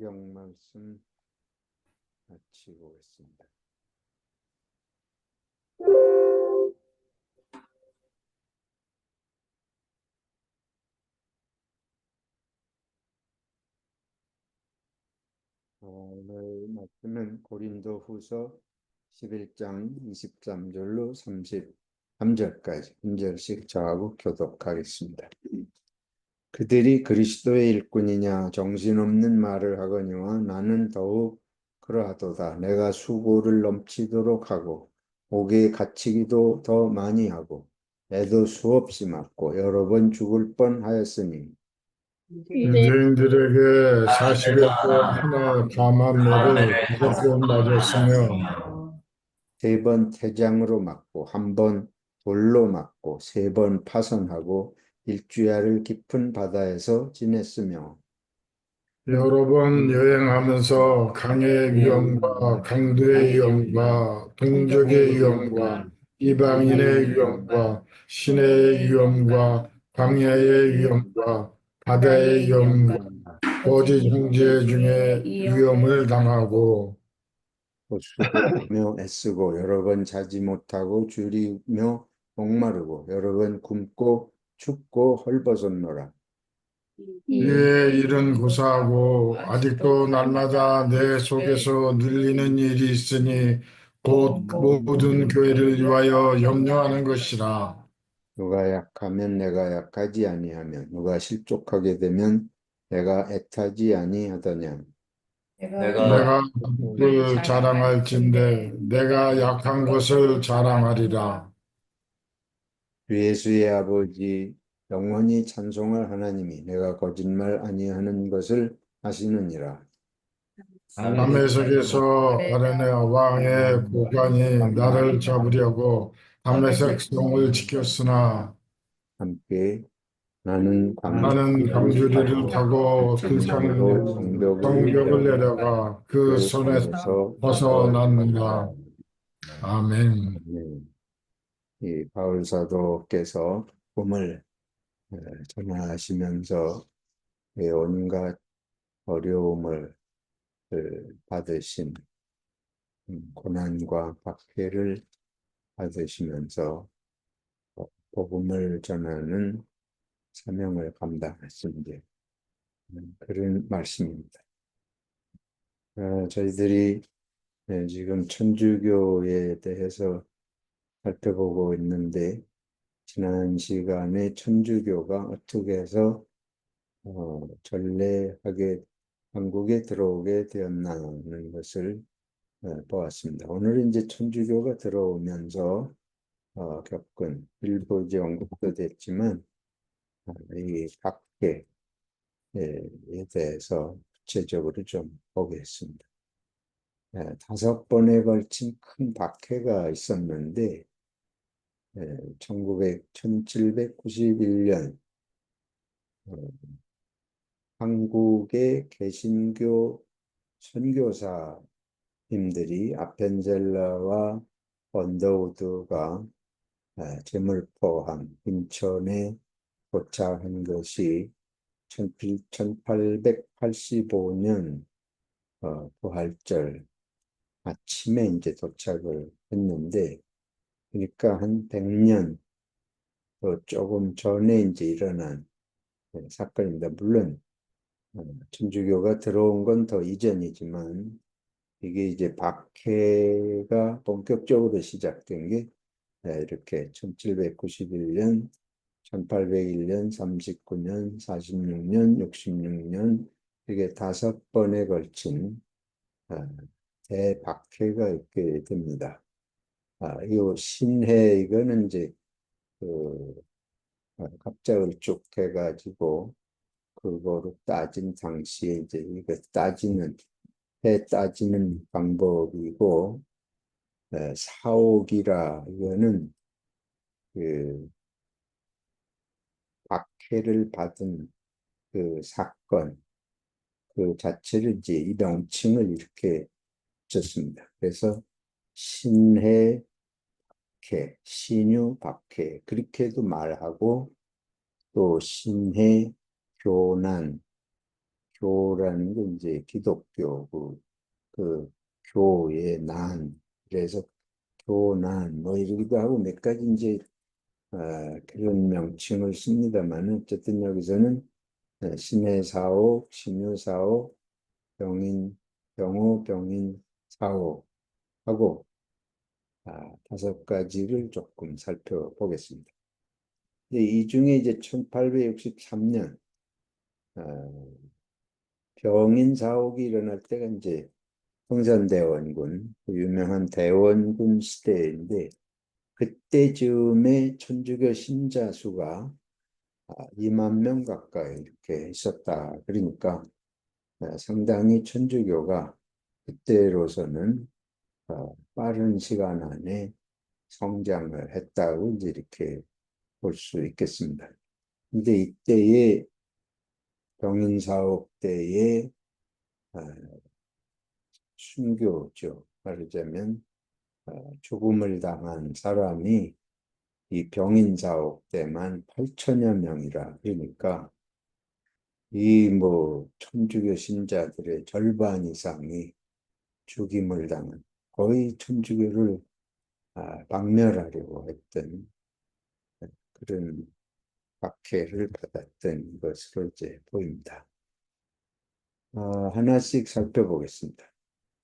성경 말씀 같이 보겠습니다. 오늘 말씀은 고린도후서 11장 23절로 33절까지 한 절씩 저하고 교독하겠습니다. 그들이 그리스도의 일꾼이냐 정신없는 말을 하거니와 나는 더욱 그러하도다. 내가 수고를 넘치도록 하고 옥에 갇히기도 더 많이 하고 애도 수없이 맞고 여러 번 죽을 뻔하였으니 유대인들에게 40여 번 하나 감한 매를 5번 맞았으며 3번 태장으로 맞고 1번 돌로 맞고 3번 파선하고 일주야를 깊은 바다에서 지냈으며 여러 번 여행하면서 강의 위험과 강도의 위험과 동족의 위험과 이방인의 위험과 시내의 위험과 광야의 위험과 바다의 위험과 거짓 형제 중에 위험을 당하고 수고하며 애쓰고 여러 번 자지 못하고 줄이며 목마르고 여러 번 굶고 춥고 헐벗었노라. 이에 일은 고사하고 아직도 날마다 내 속에서 눌리는 일이 있으니 곧 모든 교회를 위하여 염려하는 것이라. 누가 약하면 내가 약하지 아니하며 누가 실족하게 되면 내가 애타지 아니하더냐. 내가 그를 자랑할진대 내가 약한 것을 자랑하리라. 주 예수의 아버지 영원히 찬송할 하나님이 내가 거짓말 아니하는 것을 아시느니라. 담메색에서 아레네 왕의 고관이 나를 잡으려고 담메색 성을 지켰으나 함께 나는 나는 광주리를 타고 들창 성벽을 내려가 그 손에서 벗어났느니라. 아멘. 이 바울 사도께서 꿈을 전하시면서 온갖 어려움을 받으신 고난과 박해를 받으시면서 복음을 전하는 사명을 감당하신 그런 말씀입니다. 저희들이 지금 천주교에 대해서 살펴보고 있는데 지난 시간에 천주교가 어떻게 해서 전례하게 한국에 들어오게 되었나는 것을 보았습니다. 오늘은 이제 천주교가 들어오면서 겪은 일부 이제 언급도 됐지만 이 박해에 대해서 구체적으로 좀 보겠습니다. 5번에 걸친 큰 박해가 있었는데 1791년 한국의 개신교 선교사님들이 아펜젤라와 언더우드가 제물포항 인천에 도착한 것이 1885년 부활절 아침에 이제 도착을 했는데, 그러니까 한 100년 조금 전에 이제 일어난 사건입니다. 물론 천주교가 들어온 건 더 이전이지만 이게 이제 박해가 본격적으로 시작된 게 이렇게 1791년, 1801년, 39년, 46년, 66년 이게 5번에 걸친 대박해가 있게 됩니다. 이 신해 이거는 이제 그 갑작을 쭉 해가지고 그거로 따진 당시에 이제 이거 해 따지는 방법이고 사옥이라 이거는 그 박해를 받은 그 사건 그 자체를 이제 이 명칭을 이렇게 줬습니다. 그래서 신해 박해, 신유 박해 그렇게도 말하고 또 신해 교난, 교라는 게 이제 기독교 그 교의 난 그래서 교난 뭐 이러기도 하고 몇 가지 이제 그런 명칭을 씁니다만 어쨌든 여기서는 신의 사옥, 신유 사옥, 병호, 병인 사옥 하고 다섯 가지를 조금 살펴보겠습니다. 이 중에 이제 1863년 병인 사옥이 일어날 때가 이제 성산대원군, 그 유명한 대원군 시대인데 그때 즈음에 천주교 신자 수가 2만 명 가까이 이렇게 있었다. 그러니까 상당히 천주교가 그때로서는 빠른 시간 안에 성장을 했다고 이제 이렇게 볼 수 있겠습니다. 근데 이때의 병인사업 때의 순교죠. 말하자면 죽음을 당한 사람이 이 병인사업 때만 8천여 명이라 그러니까 이 뭐 천주교 신자들의 절반 이상이 죽임을 당한 거의 천주교를 박멸하려고 했던 그런 박해를 받았던 것으로 이제 보입니다. 하나씩 살펴보겠습니다.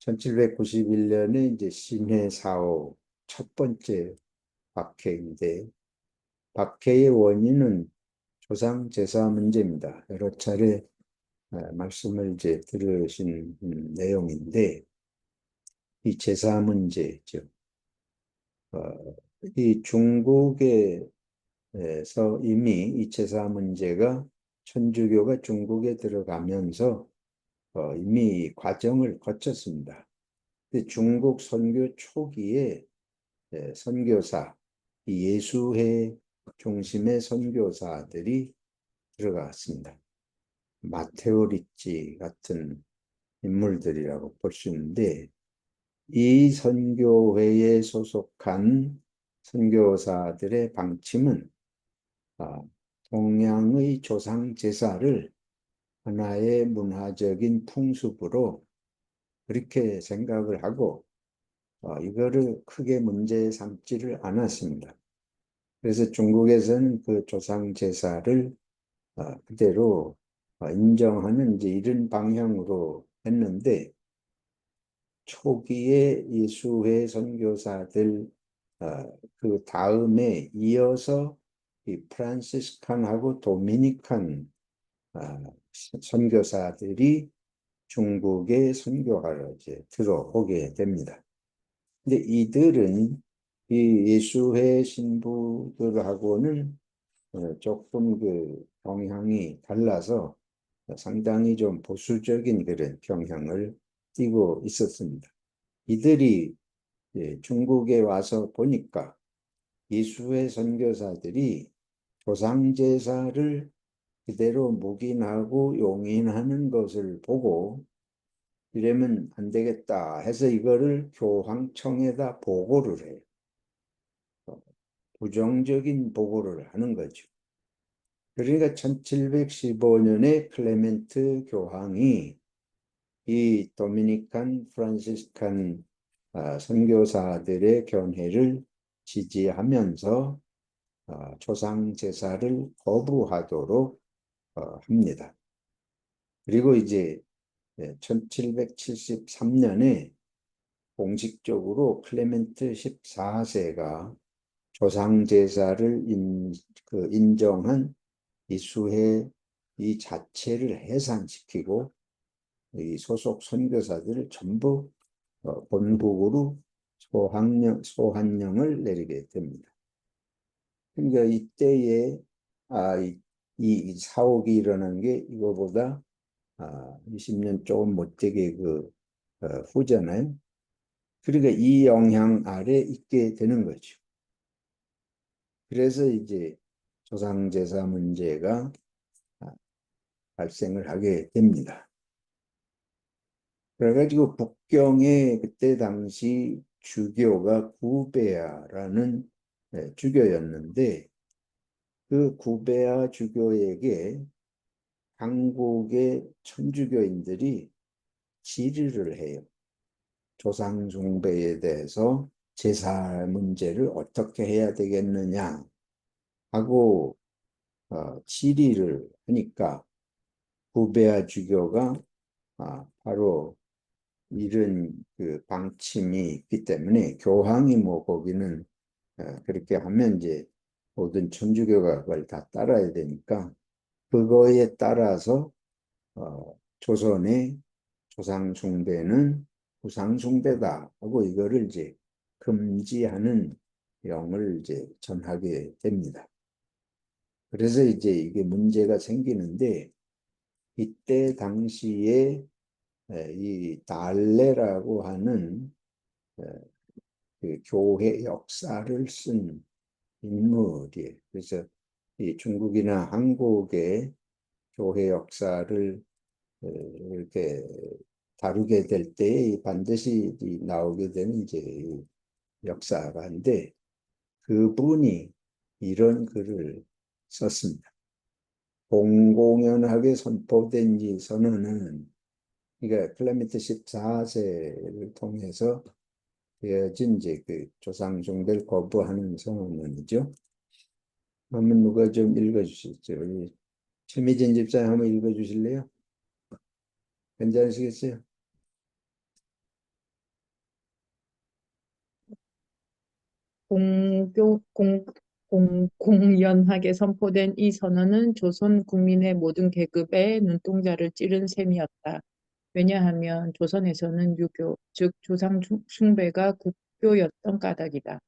1791년에 이제 신해 사호 첫 번째 박해인데 박해의 원인은 조상 제사 문제입니다. 여러 차례 말씀을 이제 들으신 내용인데 이 제사 문제죠. 이 중국에서 이미 이 제사 문제가 천주교가 중국에 들어가면서 이미 과정을 거쳤습니다. 중국 선교 초기에 선교사, 이 예수회 중심의 선교사들이 들어갔습니다. 마테오 리치 같은 인물들이라고 볼 수 있는데 이 선교회에 소속한 선교사들의 방침은 동양의 조상 제사를 하나의 문화적인 풍습으로 그렇게 생각을 하고 이거를 크게 문제 삼지를 않았습니다. 그래서 중국에서는 그 조상 제사를 그대로 인정하는 이제 이런 방향으로 했는데 초기에 예수회 선교사들 그 다음에 이어서 이 프란시스칸하고 도미니칸 선교사들이 중국에 선교하러 이제 들어오게 됩니다. 근데 이들은 이 예수회 신부들하고는 조금 그 경향이 달라서 상당히 좀 보수적인 그런 경향을 띠고 있었습니다. 이들이 중국에 와서 보니까 예수회 선교사들이 조상제사를 그대로 묵인하고 용인하는 것을 보고 이러면 안 되겠다 해서 이거를 교황청에다 보고를 해요. 부정적인 보고를 하는 거죠. 그러니까 1715년에 클레멘트 교황이 이 도미니칸 프란시스칸 선교사들의 견해를 지지하면서 조상 제사를 거부하도록 합니다. 그리고 이제 1773년에 공식적으로 클레멘트 14세가 조상 제사를 인정한 이 수회 이 자체를 해산시키고 이 소속 선교사들을 전부 본국으로 소환령을 내리게 됩니다. 그러니까 이때에 이 사옥이 일어난 게 이거보다 20년 조금 못되게 후잖아요. 그러니까 이 영향 아래 있게 되는 거죠. 그래서 이제 조상제사 문제가 발생을 하게 됩니다. 그래가지고 북경에 그때 당시 주교가 구베아라는 주교였는데 그 구베아 주교에게 한국의 천주교인들이 질의를 해요. 조상 숭배에 대해서 제사 문제를 어떻게 해야 되겠느냐 하고 질의를 하니까 구베아 주교가 바로 이런 그 방침이 있기 때문에 교황이 뭐 거기는 그렇게 하면 이제 모든 천주교가 그걸 다 따라야 되니까 그거에 따라서 조선의 조상 숭배는 우상 숭배다 하고 이거를 이제 금지하는 영을 이제 전하게 됩니다. 그래서 이제 이게 문제가 생기는데 이때 당시에 이 달레라고 하는 그 교회 역사를 쓴 인물이에요. 그래서 이 중국이나 한국의 교회 역사를 이렇게 다루게 될 때 반드시 나오게 되는 이제 역사가인데 그분이 이런 글을 썼습니다. 공공연하게 선포된 이 선언은 그러니까 클레멘트 14세를 통해서 되어진 이제 그 조상 숭배를 거부하는 선언이죠. 한번 누가 좀 읽어주시죠. 우리 최미진 집사님 한번 읽어주실래요? 괜찮으시겠어요? 공교, 공연하게 선포된 이 선언은 조선 국민의 모든 계급의 눈동자를 찌른 셈이었다. 왜냐하면 조선에서는 유교, 즉 조상 숭배가 국교였던 까닭이다.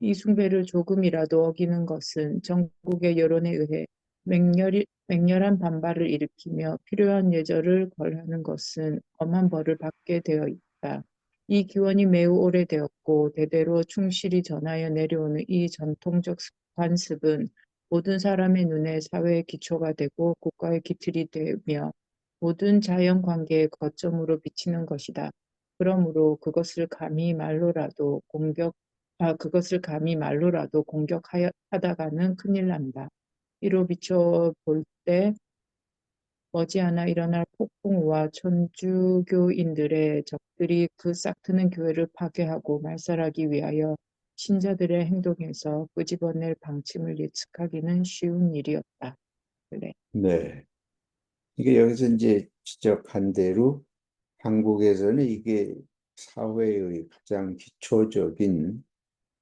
이 숭배를 조금이라도 어기는 것은 전국의 여론에 의해 맹렬한 반발을 일으키며 필요한 예절을 벌하는 것은 엄한 벌을 받게 되어 있다. 이 기원이 매우 오래되었고 대대로 충실히 전하여 내려오는 이 전통적 관습은 모든 사람의 눈에 사회의 기초가 되고 국가의 기틀이 되며 모든 자연 관계의 거점으로 비치는 것이다. 그러므로 그것을 감히 말로라도 공격하다가는 큰일 난다. 이로 비춰볼 때 머지않아 일어날 폭풍우와 천주교인들의 적들이 그 싹트는 교회를 파괴하고 말살하기 위하여 신자들의 행동에서 끄집어낼 방침을 예측하기는 쉬운 일이었다. 그래. 네. 이게 여기서 이제 지적한 대로 한국에서는 이게 사회의 가장 기초적인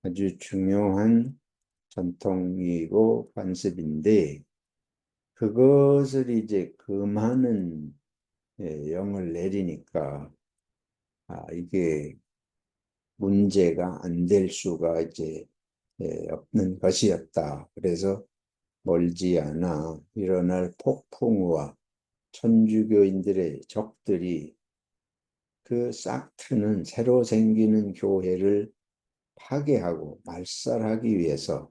아주 중요한 전통이고 관습인데 그것을 이제 금하는 영을 내리니까 이게 문제가 안 될 수가 이제 없는 것이었다. 그래서 멀지 않아 일어날 폭풍우와 천주교인들의 적들이 그 싹 트는 새로 생기는 교회를 파괴하고 말살하기 위해서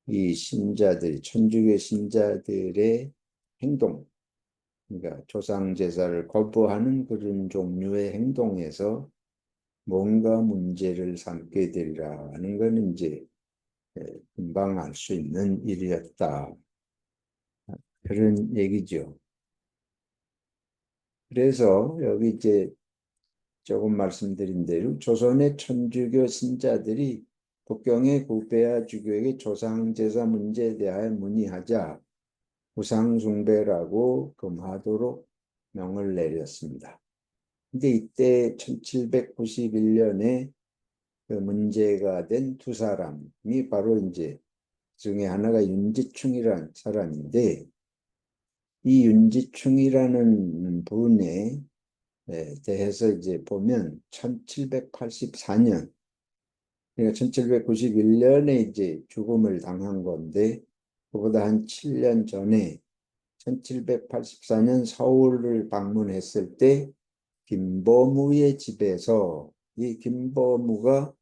이 신자들, 천주교 신자들의 행동, 그러니까 조상 제사를 거부하는 그런 종류의 행동에서 뭔가 문제를 삼게 되리라는 것은 이제 금방 알 수 있는 일이었다. 그런 얘기죠. 그래서 여기 이제 조금 말씀드린 대로 조선의 천주교 신자들이 북경의 구베아 주교에게 조상 제사 문제에 대하여 문의하자 우상 숭배라고 금하도록 명을 내렸습니다. 근데 이때 1791년에 그 문제가 된 두 사람이 바로 이제 중에 하나가 윤지충이라는 사람인데 이 윤지충이라는 분에 대해서 이제 보면 1784년 그러니까 1791년에 이제 죽음을 당한 건데 그보다 한 7년 전에 1784년 서울을 방문했을 때 김보무의 집에서 이 김보무가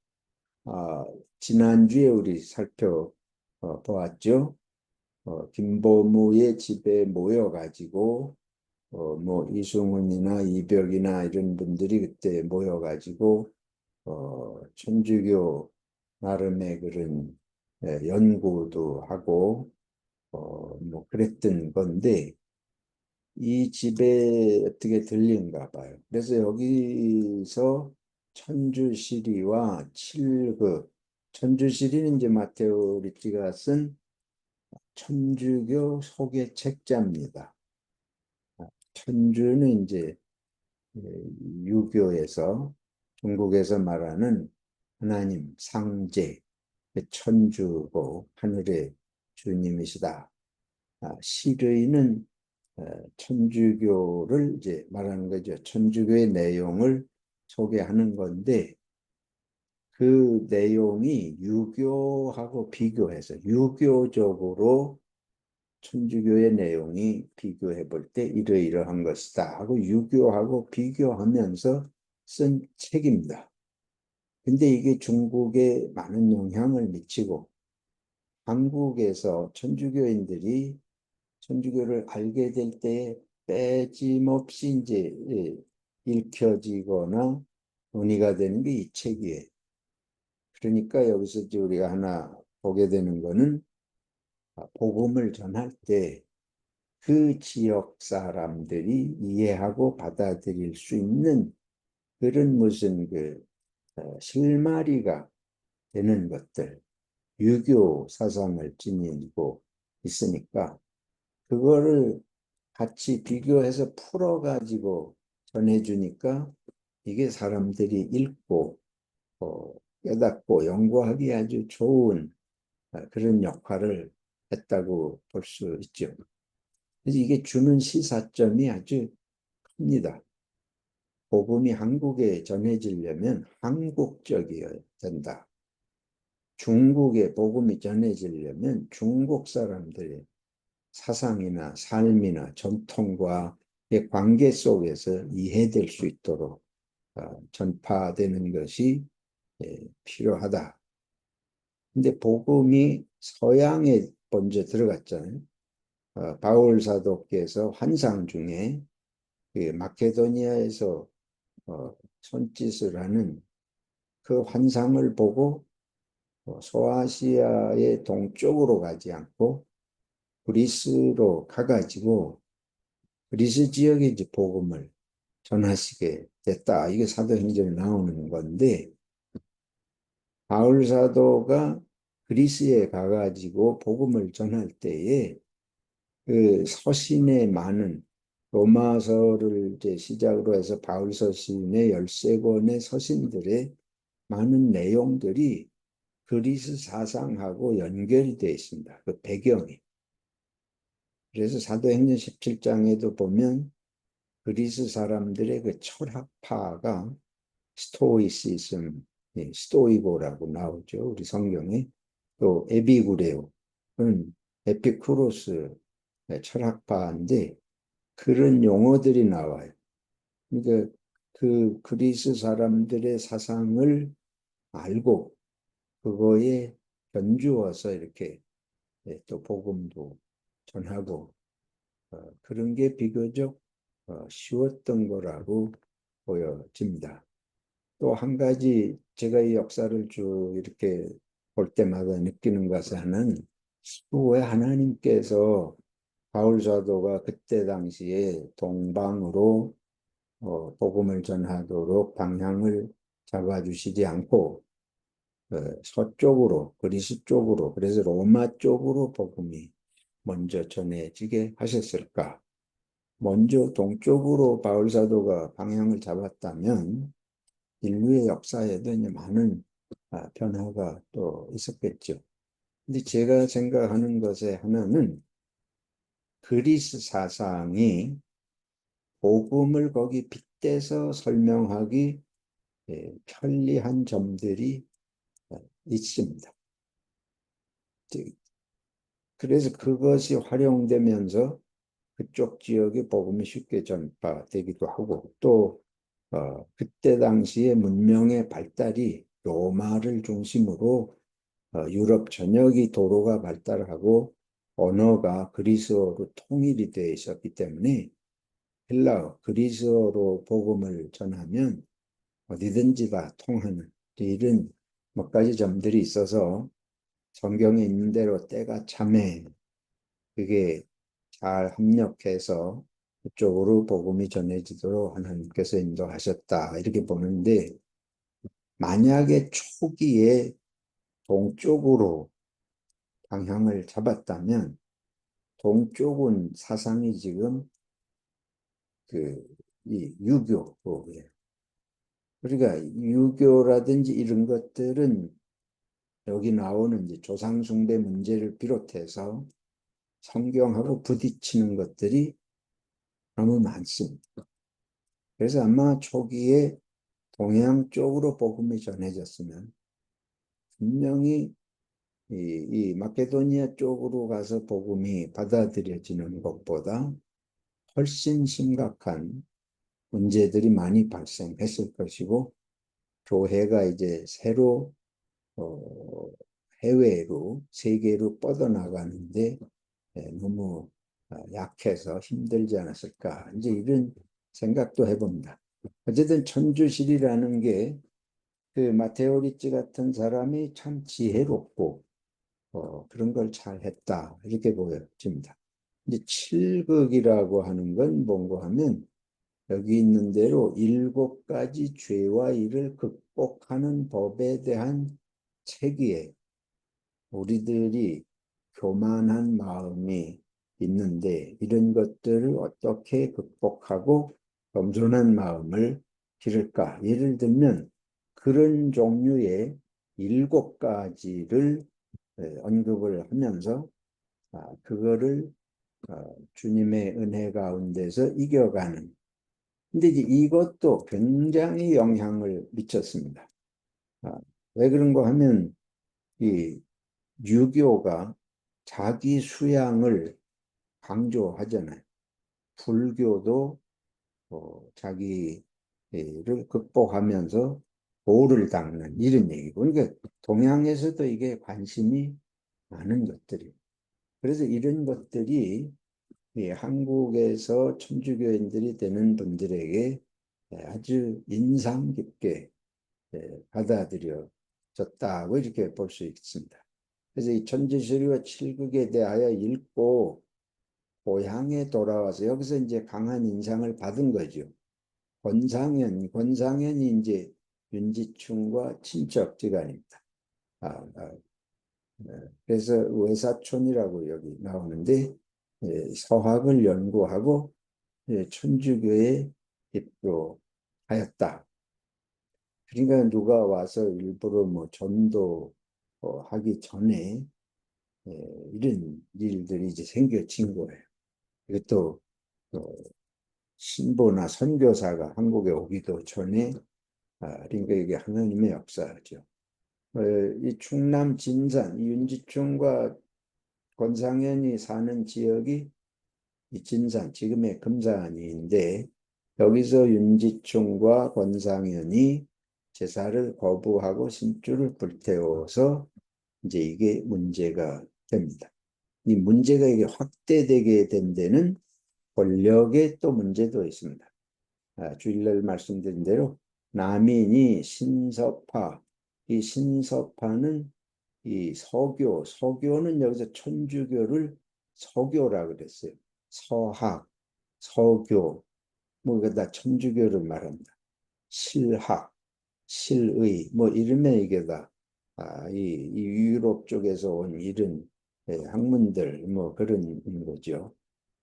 지난주에 우리 살펴보았죠. 김보무의 집에 모여가지고 뭐 이승훈이나 이벽이나 이런 분들이 그때 모여가지고 천주교 나름의 그런 연구도 하고 뭐 그랬던 건데 이 집에 어떻게 들린가 봐요. 그래서 여기서 천주시리와 칠극, 천주시리는 이제 마테오 리치가 쓴 천주교 소개 책자입니다. 천주는 이제 유교에서 중국에서 말하는 하나님, 상제, 천주고 하늘의 주님이시다. 시르이는 천주교를 이제 말하는 거죠. 천주교의 내용을 소개하는 건데 그 내용이 유교하고 비교해서 유교적으로 천주교의 내용이 비교해 볼 때 이러이러한 것이다 하고 유교하고 비교하면서 쓴 책입니다. 근데 이게 중국에 많은 영향을 미치고 한국에서 천주교인들이 천주교를 알게 될 때에 빼짐없이 이제 읽혀지거나 논의가 되는 게 이 책이에요. 그러니까 여기서 이제 우리가 하나 보게 되는 거는 복음을 전할 때 그 지역 사람들이 이해하고 받아들일 수 있는 그런 무슨 실마리가 되는 것들, 유교 사상을 지니고 있으니까 그거를 같이 비교해서 풀어가지고 전해주니까 이게 사람들이 읽고 깨닫고 연구하기 아주 좋은 그런 역할을 했다고 볼 수 있죠. 그래서 이게 주는 시사점이 아주 큽니다. 복음이 한국에 전해지려면 한국적이어야 된다. 중국에 복음이 전해지려면 중국 사람들의 사상이나 삶이나 전통과의 관계 속에서 이해될 수 있도록 전파되는 것이 필요하다. 근데 복음이 서양에 먼저 들어갔잖아요. 바울 사도께서 환상 중에 마케도니아에서 손짓을 하는 그 환상을 보고 소아시아의 동쪽으로 가지 않고 그리스로 가가지고 그리스 지역에 이제 복음을 전하시게 됐다. 이게 사도행전에 나오는 건데 바울 사도가 그리스에 가가지고 복음을 전할 때에 그 서신에 많은 로마서를 이제 시작으로 해서 바울 서신의 13권의 서신들의 많은 내용들이 그리스 사상하고 연결이 되어 있습니다. 그 배경이. 그래서 사도행전 17장에도 보면 그리스 사람들의 그 철학파가 스토이시즘, 스토이고라고 나오죠. 우리 성경에. 또 에비구레오는 에피쿠로스 철학파인데 그런 용어들이 나와요. 그러니까 그 그리스 사람들의 사상을 알고 그거에 견주어서 이렇게 또 복음도 전하고 그런 게 비교적 쉬웠던 거라고 보여집니다. 또 한 가지 제가 이 역사를 쭉 이렇게 볼 때마다 느끼는 것은 왜 하나님께서 바울 사도가 그때 당시에 동방으로 복음을 전하도록 방향을 잡아주시지 않고 서쪽으로 그리스 쪽으로 그래서 로마 쪽으로 복음이 먼저 전해지게 하셨을까? 먼저 동쪽으로 바울 사도가 방향을 잡았다면 인류의 역사에도 이제 많은 변화가 또 있었겠죠. 근데 제가 생각하는 것의 하나는 그리스 사상이 복음을 거기 빗대서 설명하기 편리한 점들이 있습니다. 그래서 그것이 활용되면서 그쪽 지역의 복음이 쉽게 전파되기도 하고 또 그때 당시의 문명의 발달이 로마를 중심으로 유럽 전역이 도로가 발달하고 언어가 그리스어로 통일이 되어 있었기 때문에 헬라어, 그리스어로 복음을 전하면 어디든지 다 통하는 이런 몇 가지 점들이 있어서 성경에 있는 대로 때가 참에 그게 잘 합력해서 이쪽으로 복음이 전해지도록 하나님께서 인도하셨다 이렇게 보는데, 만약에 초기에 동쪽으로 방향을 잡았다면 동쪽은 사상이 지금 이 유교예요. 그러니까 유교라든지 이런 것들은 여기 나오는 이제 조상숭배 문제를 비롯해서 성경하고 부딪히는 것들이 너무 많습니다. 그래서 아마 초기에 동양 쪽으로 복음이 전해졌으면 분명히 이 마케도니아 쪽으로 가서 복음이 받아들여지는 것보다 훨씬 심각한 문제들이 많이 발생했을 것이고, 교회가 이제 새로 해외로 세계로 뻗어나가는데 너무 약해서 힘들지 않았을까, 이제 이런 생각도 해봅니다. 어쨌든 천주실이라는 게 그 마테오 리치 같은 사람이 참 지혜롭고 그런 걸 잘했다 이렇게 보여집니다. 이제 칠극이라고 하는 건 뭔가 하면 여기 있는 대로 7가지 죄와 일을 극복하는 법에 대한 책이에요. 우리들이 교만한 마음이 있는데 이런 것들을 어떻게 극복하고 겸손한 마음을 기를까? 예를 들면 그런 종류의 7가지를 언급을 하면서 그거를 주님의 은혜 가운데서 이겨가는. 근데 이제 이것도 굉장히 영향을 미쳤습니다. 왜 그런가 하면 이 유교가 자기 수양을 강조하잖아요. 불교도 자기를 극복하면서 보호를 닦는 이런 얘기고. 그러니까 동양에서도 이게 관심이 많은 것들이에요. 그래서 이런 것들이 한국에서 천주교인들이 되는 분들에게 아주 인상 깊게 받아들여졌다고 이렇게 볼 수 있습니다. 그래서 이 천주시리와 칠극에 대하여 읽고 고향에 돌아와서 여기서 이제 강한 인상을 받은 거죠. 권상현이 이제 윤지충과 친척지간입니다. 그래서 외사촌이라고 여기 나오는데 서학을 연구하고 천주교에 입교하였다. 그러니까 누가 와서 일부러 뭐 전도 하기 전에 이런 일들이 이제 생겨진 거예요. 이것도 신보나 선교사가 한국에 오기도 전에, 그러니까 이게 하나님의 역사죠. 이 충남 진산, 윤지충과 권상현이 사는 지역이 이 진산, 지금의 금산인데, 여기서 윤지충과 권상현이 제사를 거부하고 신주를 불태워서 이제 이게 문제가 됩니다. 이 문제가 이게 확대되게 된 데는 권력의 또 문제도 있습니다. 주일날 말씀드린 대로 남인이 신서파, 이 신서파는 이 서교는 여기서 천주교를 서교라 그랬어요. 서학, 서교, 뭐 이거 다 천주교를 말합니다. 실학, 실의, 뭐 이러면 이게 다 이 유럽 쪽에서 온 이런 학문들 뭐 그런 거죠.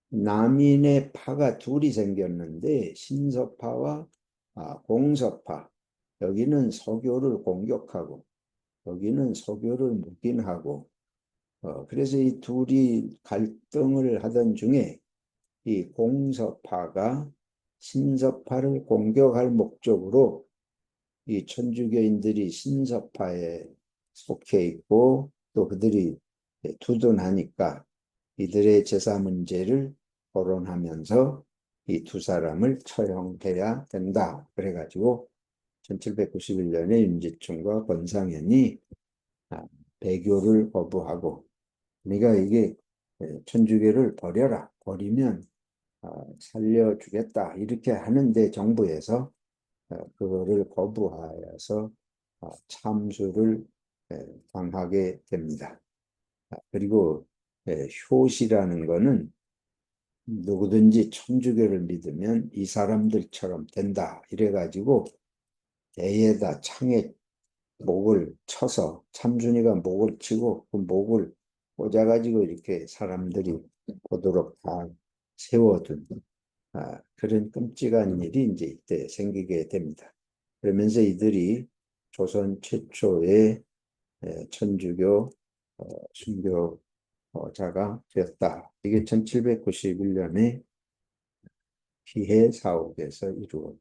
남인의 파가 둘이 생겼는데 신서파와 공서파, 여기는 서교를 공격하고 여기는 서교를 묵인하고 그래서 이 둘이 갈등을 하던 중에 이 공서파가 신서파를 공격할 목적으로 이 천주교인들이 신서파에 속해 있고 또 그들이 두둔하니까 이들의 제사 문제를 거론하면서 이 두 사람을 처형해야 된다. 그래가지고 1791년에 윤지충과 권상현이 배교를 거부하고, 네가 이게 천주교를 버리면 살려주겠다 이렇게 하는데 정부에서 그거를 거부하여서 참수를 당하게 됩니다. 그리고 효시라는 거는 누구든지 천주교를 믿으면 이 사람들처럼 된다. 이래가지고 대에다 창에 목을 쳐서 참순이가 목을 치고 그 목을 꽂아가지고 이렇게 사람들이 보도록 다 세워둔 그런 끔찍한 일이 이제 이때 생기게 됩니다. 그러면서 이들이 조선 최초의 천주교 순교자가 되었다. 이게 1791년에 피해 사옥에서 이루어진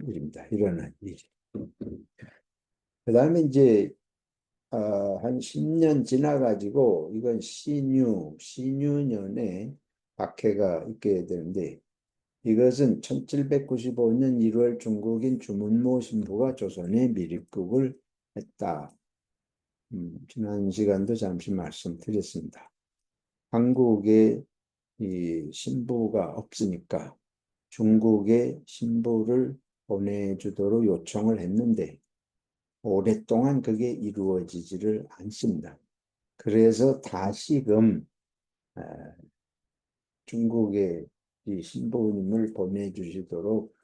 일입니다. 일어난 일이. 그 다음에 이제 한 10년 지나가지고 이건 신유년에 박해가 있게 되는데 이것은 1795년 1월 중국인 주문모 신부가 조선에 미립국을 했다. 지난 시간도 잠시 말씀드렸습니다. 한국에 이 신부가 없으니까 중국에 신부를 보내주도록 요청을 했는데 오랫동안 그게 이루어지지를 않습니다. 그래서 다시금 중국에 이 신부님을 보내도록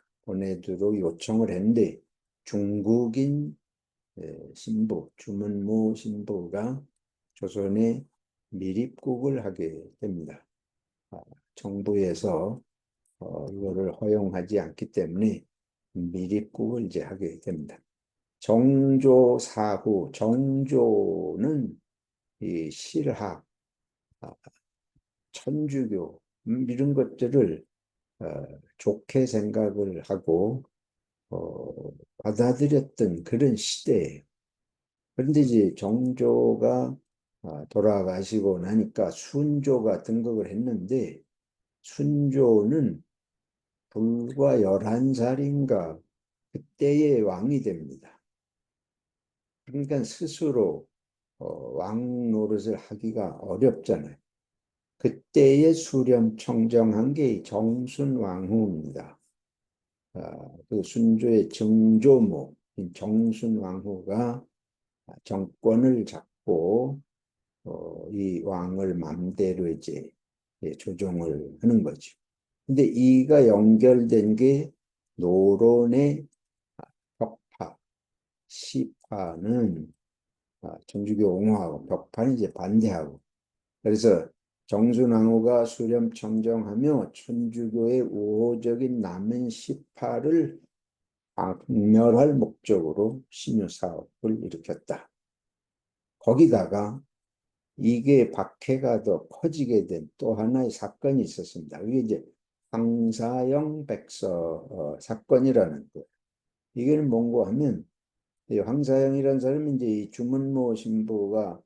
요청을 했는데 중국인 신부, 주문무 신부가 조선에 미립국을 하게 됩니다. 정부에서 이거를 허용하지 않기 때문에 미립국을 이제 하게 됩니다. 정조 사후, 정조는 이 실학, 천주교 이런 것들을 좋게 생각을 하고 받아들였던 그런 시대예요. 그런데 이제 정조가 돌아가시고 나니까 순조가 등극을 했는데 순조는 불과 11살인가 그때의 왕이 됩니다. 그러니까 스스로 왕 노릇을 하기가 어렵잖아요. 그때의 수렴 청정한 게 정순왕후입니다. 그 순조의 정조모 정순왕후가 정권을 잡고 이 왕을 맘대로 이제 조종을 하는 거죠. 근데 이가 연결된 게 노론의 벽파, 시파는 천주교 옹호하고 벽파는 이제 반대하고 그래서 정순왕후가 수렴 청정하며 천주교의 우호적인 남은 시파를 박멸할 목적으로 신유 사업을 일으켰다. 거기다가 이게 박해가 더 커지게 된 또 하나의 사건이 있었습니다. 이게 이제 황사영 백서 사건이라는 거예요. 이게 뭔고 하면 이 황사영이라는 사람이 이제 이 주문모 신부가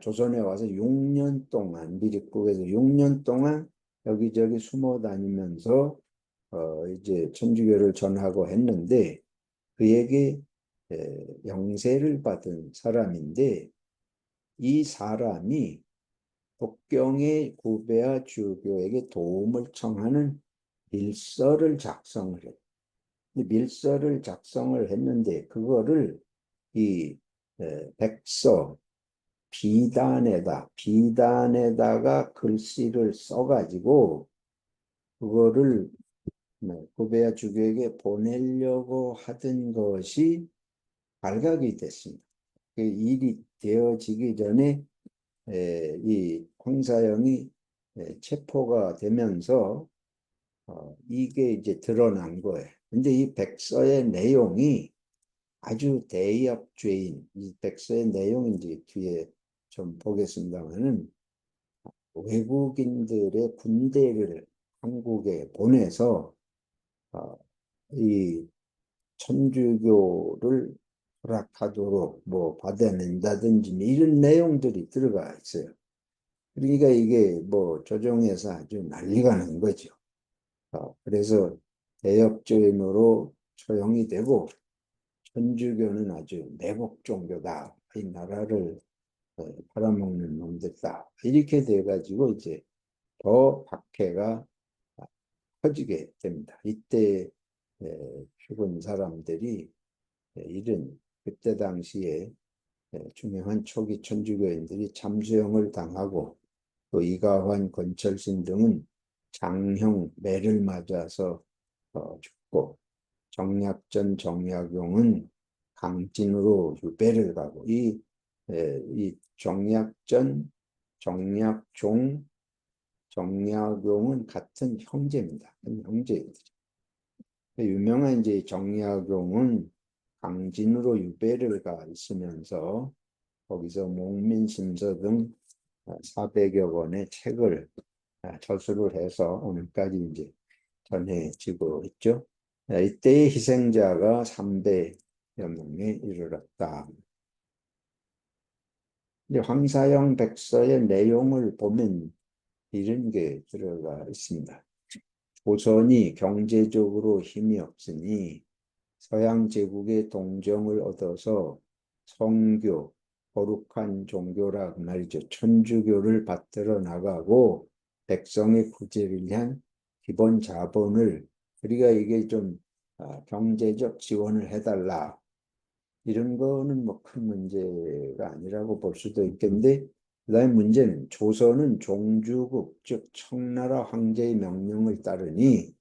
조선에 와서 6년 동안 미립국에서 6년 동안 여기저기 숨어 다니면서 이제 천주교를 전하고 했는데 그에게 영세를 받은 사람인데 이 사람이 북경의 구베아 주교에게 도움을 청하는 밀서를 작성을 했어요. 밀서를 작성을 했는데 그거를 이 백서 비단에다가 글씨를 써가지고 그거를 구베아 주교에게 보내려고 하던 것이 발각이 됐습니다. 그 일이 되어지기 전에 이 황사영이 체포가 되면서 이게 이제 드러난 거예요. 근데 이 백서의 내용이 아주 대역죄인, 이 백서의 내용이 이제 뒤에 좀 보겠습니다만은 외국인들의 군대를 한국에 보내서 이 천주교를 허락하도록 뭐 받아낸다든지 이런 내용들이 들어가 있어요. 그러니까 이게 뭐 조정에서 아주 난리가 난 거죠. 그래서 대역죄인으로 처형이 되고 천주교는 아주 매복 종교다. 이 나라를 팔아먹는 놈들다. 이렇게 돼가지고 이제 더 박해가 커지게 됩니다. 이때 죽은 사람들이 이런 그때 당시에 중요한 초기 천주교인들이 참수형을 당하고 또 이가환, 권철신 등은 장형 매를 맞아서 죽고, 정약전 정약용은 강진으로 유배를 가고, 이 정약전, 정약종, 정약용은 같은 형제입니다. 형제들이. 유명한 이제 정약용은 강진으로 유배를 가 있으면서 거기서 목민심서 등 400여 권의 책을 저술을 해서 오늘까지 이제 전해지고 있죠. 이때의 희생자가 300여 명에 이르렀다. 이제 황사영 백서의 내용을 보면 이런 게 들어가 있습니다. 조선이 경제적으로 힘이 없으니 서양 제국의 동정을 얻어서 성교, 거룩한 종교라 그 말이죠. 천주교를 받들어 나가고 백성의 구제를 위한 기본 자본을, 우리가 이게 좀 경제적 지원을 해달라. 이런 거는 뭐 큰 문제가 아니라고 볼 수도 있겠는데, 그다음에 문제는 조선은 종주국, 즉 청나라 황제의 명령을 따르니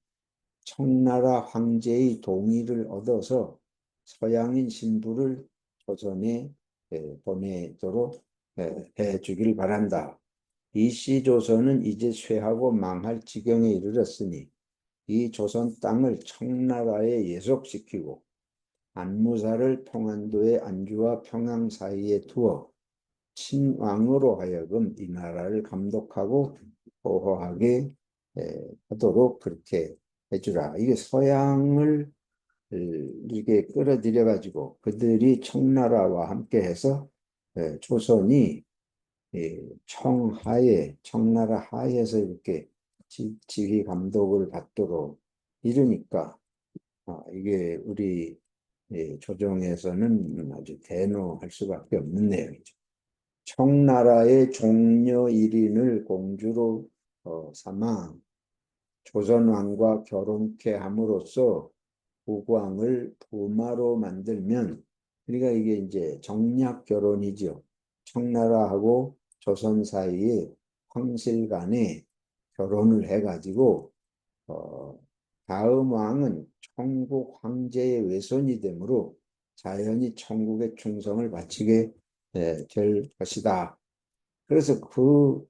청나라 황제의 동의를 얻어서 서양인 신부를 조선에 보내도록 해주길 바란다. 이씨 조선은 이제 쇠하고 망할 지경에 이르렀으니 이 조선 땅을 청나라에 예속시키고 안무사를 평안도의 안주와 평양 사이에 두어 친왕으로 하여금 이 나라를 감독하고 보호하게 하도록 그렇게 해주라. 이게 서양을 이게 끌어들여 가지고 그들이 청나라와 함께해서 조선이 청하에, 청나라 하에서 이렇게 지휘 감독을 받도록 이러니까 이게 우리 조정에서는 아주 대노할 수밖에 없는 내용이죠. 청나라의 종려 1인을 공주로 삼아 조선왕과 결혼케 함으로써 국왕을 부마로 만들면, 그러니까 이게 이제 정략 결혼이죠. 청나라하고 조선 사이에 황실 간에 결혼을 해가지고 다음 왕은 청국 황제의 외손이 되므로 자연히 청국의 충성을 바치게 될 것이다. 그래서 그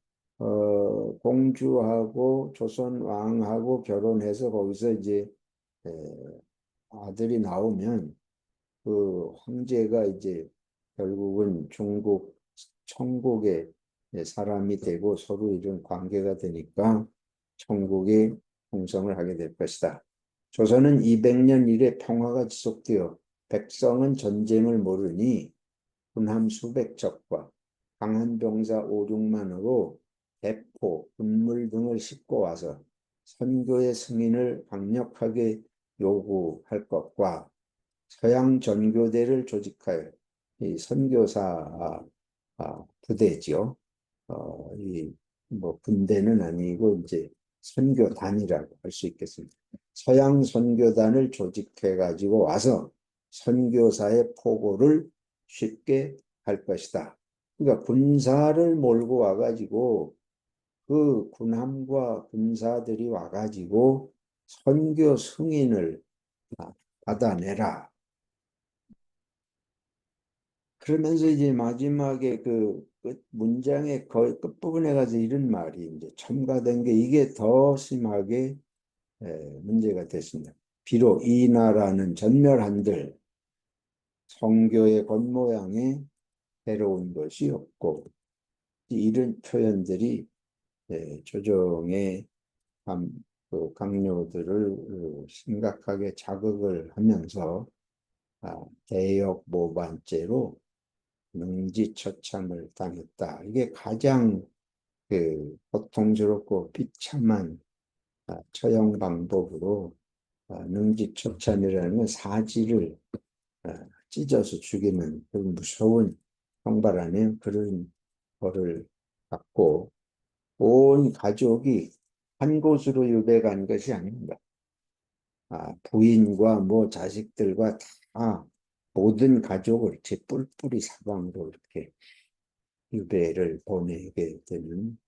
공주하고 조선 왕하고 결혼해서 거기서 이제 아들이 나오면 그 황제가 이제 결국은 중국 청국의 사람이 되고 서로 이런 관계가 되니까 청국에 충성을 하게 될 것이다. 조선은 200년 이래 평화가 지속되어 백성은 전쟁을 모르니 군함 수백 척과 강한 병사 5, 6만으로 대포, 군물 등을 싣고 와서 선교의 승인을 강력하게 요구할 것과 서양 전교대를 조직하여 이 선교사 부대지요. 이뭐 군대는 아니고 이제 선교단이라고 할 수 있겠습니다. 서양 선교단을 조직해 가지고 와서 선교사의 포고를 쉽게 할 것이다. 그러니까 군사를 몰고 와가지고 그 군함과 군사들이 와가지고 선교 승인을 받아내라. 그러면서 이제 마지막에 그 끝 문장의 거의 끝부분에 가서 이런 말이 이제 첨가된 게 이게 더 심하게 문제가 됐습니다. 비록 이 나라는 전멸한들 성교의 겉모양에 해로운 것이 없고, 이런 표현들이 조정의 그 강요들을 심각하게 자극을 하면서 대역 모반죄로 능지처참을 당했다. 이게 가장 그 고통스럽고 비참한 처형 방법으로 능지처참이라는 건 사지를 찢어서 죽이는 그 무서운 형벌 안에 그런 벌을 받고 온 가족이 한 곳으로 유배 간 것이 아닙니다. 부인과 뭐 자식들과 다 모든 가족을 제 뿔뿔이 사방으로 이렇게 유배를 보내게 되는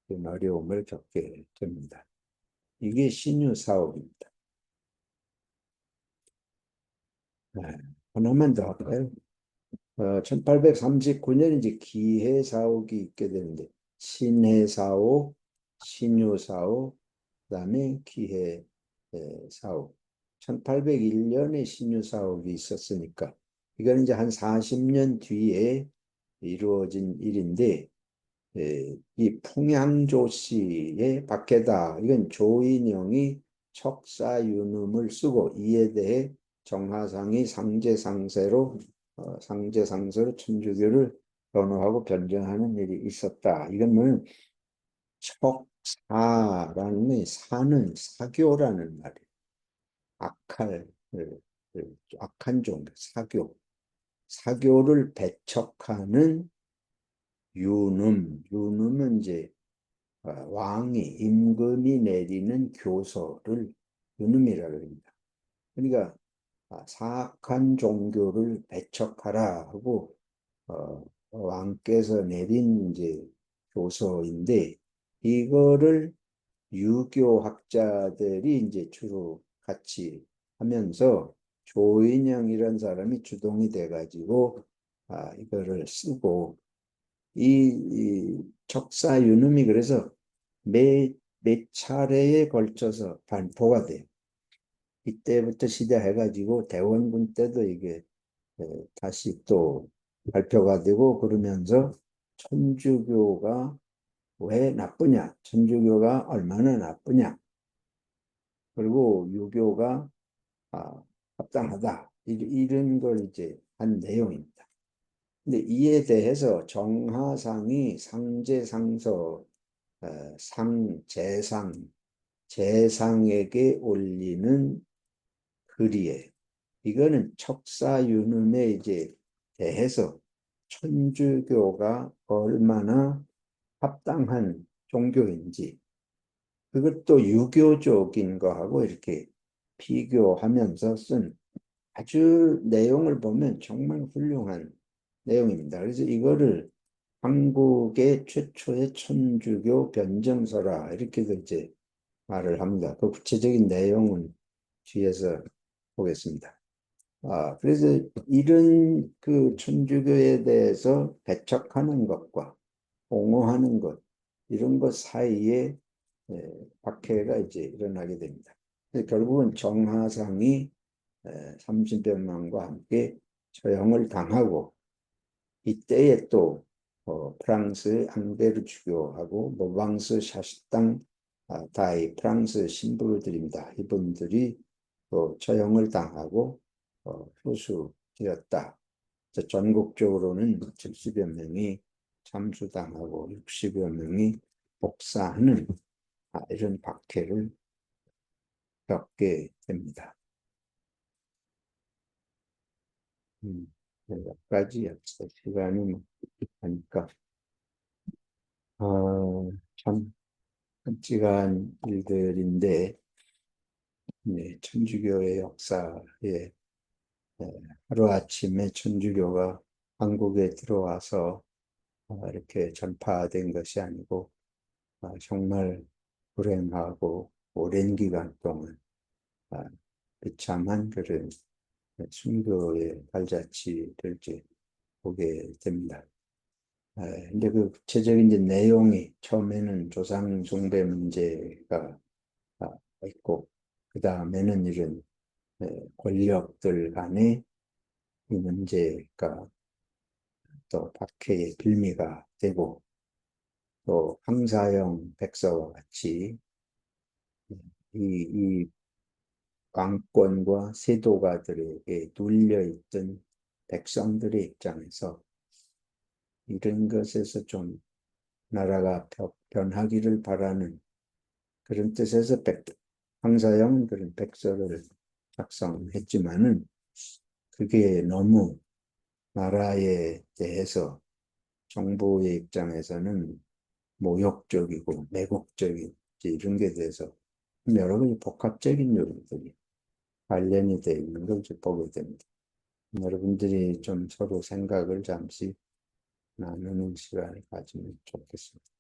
그런 어려움을 겪게 됩니다. 이게 신유 사옥입니다. 네, 하나만 더 할까요? 1839년 이제 기해 사옥이 있게 되는데 신해 사옥, 신유 사옥, 그다음에 기해 사옥. 1801년에 신유 사옥이 있었으니까 이건 이제 한 40년 뒤에 이루어진 일인데 이 풍양조씨의 박해다. 이건 조인영이 척사유눔을 쓰고 이에 대해 정하상이 상제상세로 천주교를 변호하고 변경하는 일이 있었다. 이건 뭐냐면 척사라는 사는 사교라는 말이에요. 악한 종교, 사교를 배척하는 유눔은 이제 임금이 내리는 교서를 유눔이라고 합니다. 그러니까 사악한 종교를 배척하라 하고 왕께서 내린 이제 교서인데 이거를 유교학자들이 이제 주로 같이 하면서 조인영 이런 사람이 주동이 돼가지고 이거를 쓰고 이 척사유눔이 그래서 매 차례에 걸쳐서 반포가 돼요. 이때부터 시작해가지고 대원군 때도 이게 다시 또 발표가 되고 그러면서 천주교가 왜 나쁘냐, 천주교가 얼마나 나쁘냐, 그리고 유교가 합당하다 이런 걸 이제 한 내용입니다. 근데 이에 대해서 정하상이 상제상서 재상에게 올리는 글이에요. 이거는 척사유눔에 이제 대해서 천주교가 얼마나 합당한 종교인지 그것도 유교적인 거하고 이렇게 비교하면서 쓴 아주 내용을 보면 정말 훌륭한 내용입니다. 그래서 이거를 한국의 최초의 천주교 변증서라 이렇게도 이제 말을 합니다. 그 구체적인 내용은 뒤에서 보겠습니다. 그래서 이런 그 천주교에 대해서 배척하는 것과 옹호하는 것 이런 것 사이에 박해가 이제 일어나게 됩니다. 결국은 정하상이 30여 명과 함께 처형을 당하고 이때에 또 프랑스 앙베르 주교하고 모방스 샤시땅 다이 프랑스 신부들입니다. 이분들이 또 처형을 당하고 후수되었다. 전국적으로는 70여 명이 참수당하고 60여 명이 복사하는 이런 박해를 겪게 됩니다. 몇 가지 시간이 하니까 참 끔찍한 일들인데 천주교의 역사에 하루아침에 천주교가 한국에 들어와서 이렇게 전파된 것이 아니고 정말 불행하고 오랜 기간 동안 비참한 그런 순교의 발자취를 보게 됩니다. 근데 그 구체적인 이제 내용이 처음에는 조상 숭배 문제가 있고 그 다음에는 이런 권력들 간의 이 문제가 또 박해의 빌미가 되고 또 황사형 백서와 같이 이 왕권과 세도가들에게 눌려있던 백성들의 입장에서 이런 것에서 좀 나라가 변하기를 바라는 그런 뜻에서 황사형은 그런 백서를 작성했지만은 그게 너무 나라에 대해서 정부의 입장에서는 모욕적이고 매국적인 이런 게 돼서 여러 가지 복합적인 요인들이 관련이 되어 있는 걸 보게 됩니다. 여러분들이 좀 서로 생각을 잠시 나누는 시간을 가지면 좋겠습니다.